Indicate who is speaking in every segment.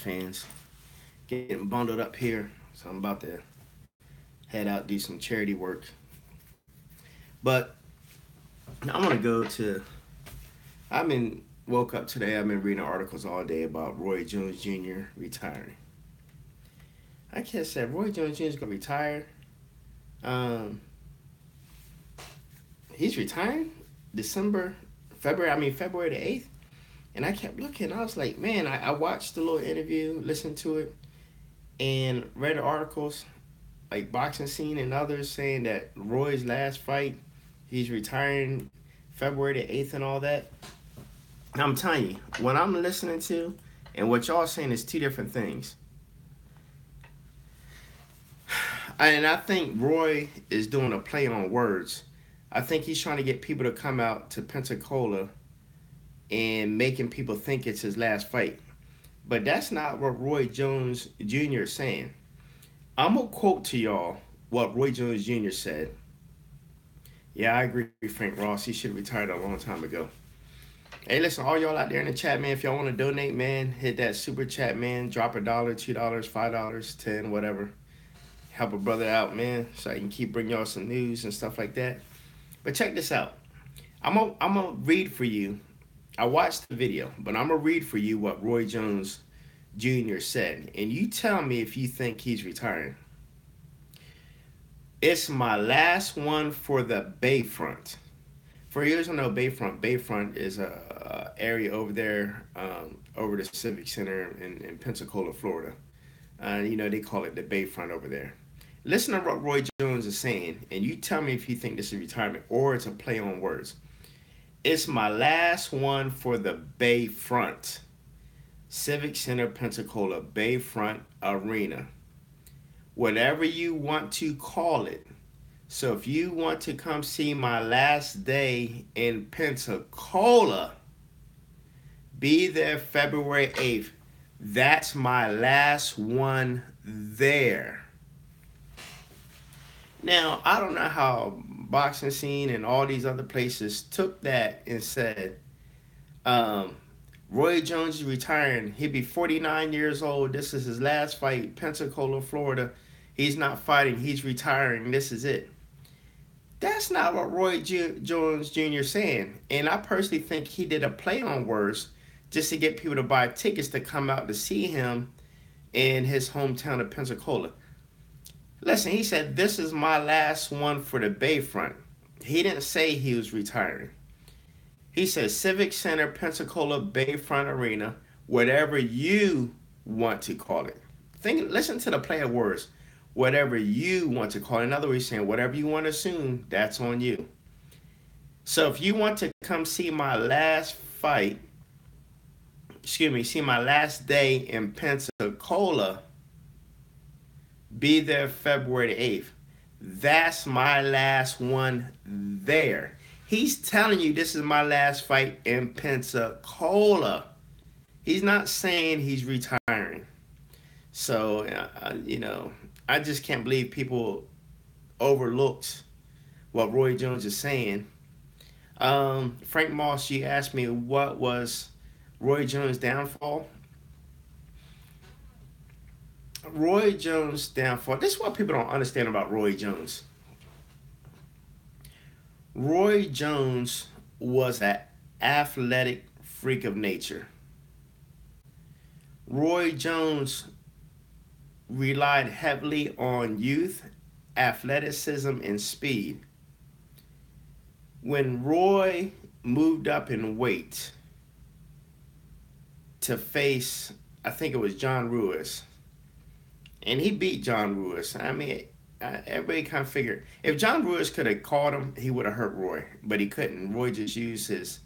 Speaker 1: fans. Getting bundled up here, so I'm about to head out do some charity work. But I'm gonna go to. I've been woke up today. I've been reading articles all day about Roy Jones Jr. retiring. I can't say Roy Jones Jr. is gonna retire. Um, he's retiring February the 8th. And I kept looking. I was like, man, I watched the little interview, listened to it, and read the articles, like Boxing Scene and others saying that Roy's last fight, he's retiring February the 8th and all that. And I'm telling you, what I'm listening to and what y'all saying is two different things. And I think Roy is doing a play on words. I think he's trying to get people to come out to Pensacola and making people think it's his last fight. But that's not what Roy Jones Jr. is saying. I'm going to quote to y'all what Roy Jones Jr. said. Yeah, I agree with Frank Ross. He should have retired a long time ago. Hey, listen, all y'all out there in the chat, man, if y'all want to donate, man, hit that super chat, man. Drop $1, $2, $5, 10, whatever. Help a brother out, man, so I can keep bringing y'all some news and stuff like that. But check this out. I'm gonna read for you. I watched the video, but I'm going to read for you what Roy Jones Jr. said. And you tell me if you think he's retiring. It's my last one for the Bayfront. For years, I know Bayfront is a area over there, over the Civic Center in Pensacola, Florida. They call it the Bayfront over there. Listen to what Roy Jones is saying, and you tell me if you think this is retirement or it's a play on words. It's my last one for the Bayfront. Civic Center, Pensacola, Bayfront Arena. Whatever you want to call it. So if you want to come see my last day in Pensacola, be there February 8th. That's my last one there. Now, I don't know how Boxing Scene and all these other places took that and said, Roy Jones is retiring. He'll be 49 years old. This is his last fight, Pensacola, Florida. He's not fighting. He's retiring. This is it. That's not what Roy Jones Jr. is saying. And I personally think he did a play on words just to get people to buy tickets to come out to see him in his hometown of Pensacola. Listen, he said, this is my last one for the Bayfront. He didn't say he was retiring. He said Civic Center, Pensacola, Bayfront Arena, whatever you want to call it. Listen to the play of words. Whatever you want to call it. In other words, saying whatever you want to assume, that's on you. So if you want to come see my last fight, see my last day in Pensacola, be there February the 8th. That's my last one there. He's telling you this is my last fight in Pensacola. He's not saying he's retiring. So, I just can't believe people overlooked what Roy Jones is saying. Frank Moss, you asked me what was Roy Jones' downfall. Roy Jones' downfall. This is what people don't understand about Roy Jones. Roy Jones was an athletic freak of nature. Roy Jones relied heavily on youth, athleticism, and speed. When Roy moved up in weight to face, I think it was John Ruiz, and he beat John Ruiz. I mean, everybody kind of figured if John Ruiz could have caught him, he would have hurt Roy, but he couldn't. Roy just used his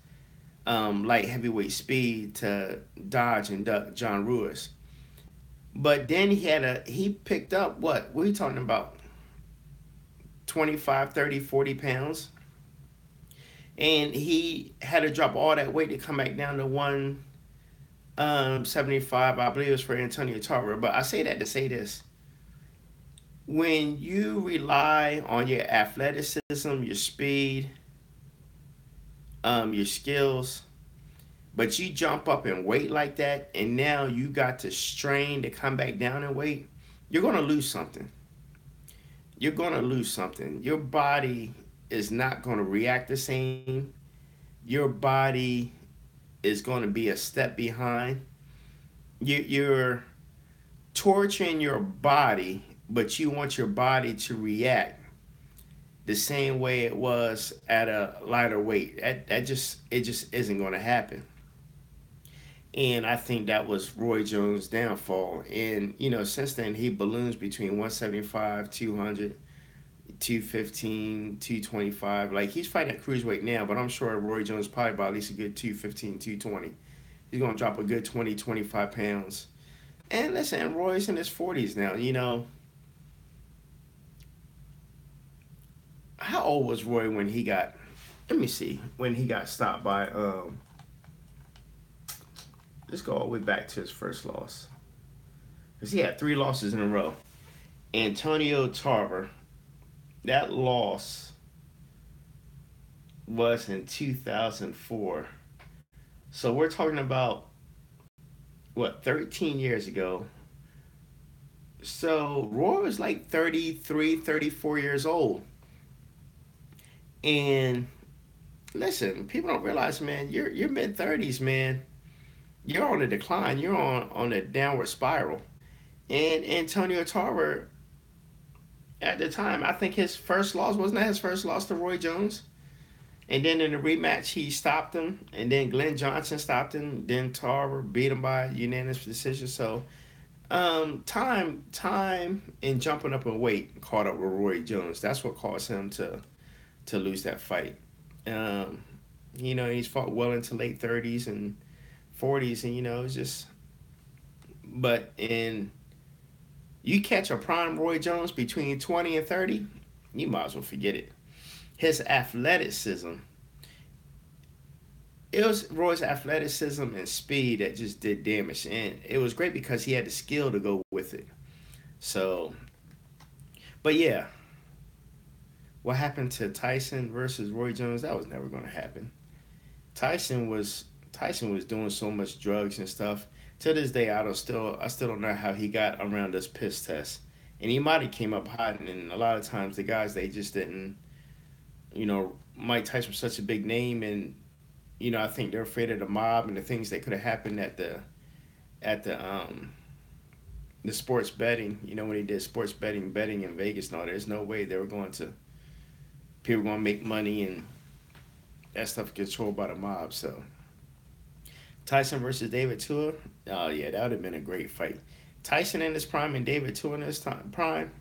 Speaker 1: light heavyweight speed to dodge and duck John Ruiz. But then he picked up what are you talking about? 25, 30, 40 pounds. And he had to drop all that weight to come back down to 175. I believe it was for Antonio Tarver. But I say that to say this. When you rely on your athleticism, your speed, your skills, But you jump up in weight like that, and now you got to strain to come back down in weight, you're going to lose something. You're going to lose something. Your body is not going to react the same. Your body is going to be a step behind. You're torturing your body, but you want your body to react the same way it was at a lighter weight. That just isn't going to happen. And I think that was Roy Jones' downfall. And since then he balloons between 175, 200, 215, 225. Like he's fighting at cruiserweight now, but I'm sure Roy Jones probably about at least a good 215, 220. He's gonna drop a good 20, 25 pounds. And listen, Roy's in his 40s now. How old was Roy when he got? Let me see. When he got stopped by. Let's go all the way back to his first loss, because he had 3 losses in a row. Antonio Tarver. That loss was in 2004. So we're talking about what, 13 years ago. So Roy was like 33, 34 years old. And listen, people don't realize, man, you're mid 30s, man. You're on a decline. You're on a downward spiral. And Antonio Tarver, at the time, I think his first loss, wasn't that his first loss to Roy Jones? And then in the rematch, he stopped him. And then Glenn Johnson stopped him. Then Tarver beat him by unanimous decision. So time and jumping up in weight caught up with Roy Jones. That's what caused him to lose that fight. He's fought well into late 30s and 40s, and it's just. But you catch a prime Roy Jones between 20 and 30, you might as well forget it. His athleticism. It was Roy's athleticism and speed that just did damage, and it was great because he had the skill to go with it. So, but yeah, what happened to Tyson versus Roy Jones? That was never going to happen. Tyson was doing so much drugs and stuff. To this day, I still don't know how he got around this piss test. And he might have came up hot, and a lot of times the guys, they just didn't. Mike Tyson was such a big name, and I think they're afraid of the mob and the things that could have happened at the sports betting. When he did sports betting in Vegas. No, there's no way they were going to. People were going to make money, and that stuff controlled by the mob. So Tyson versus David Tua. Oh yeah, that would have been a great fight. Tyson in his prime and David Tua in his prime.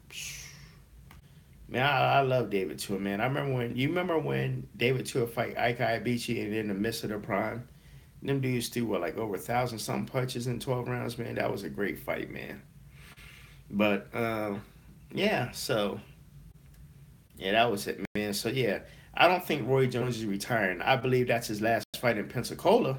Speaker 1: Man, I love David Tua, man. Remember when David Tua fight Ike Iabichi, and in the midst of their prime, them dudes threw like over 1,000 something punches in 12 rounds, man. That was a great fight, man. But yeah, so yeah, that was it, man. So yeah, I don't think Roy Jones is retiring. I believe that's his last fight in Pensacola.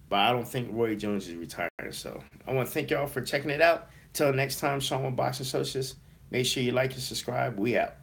Speaker 1: But I don't think Roy Jones is retiring. So I want to thank y'all for checking it out. Till next time, Sean with Boxing Socialist. Make sure you like and subscribe. We out.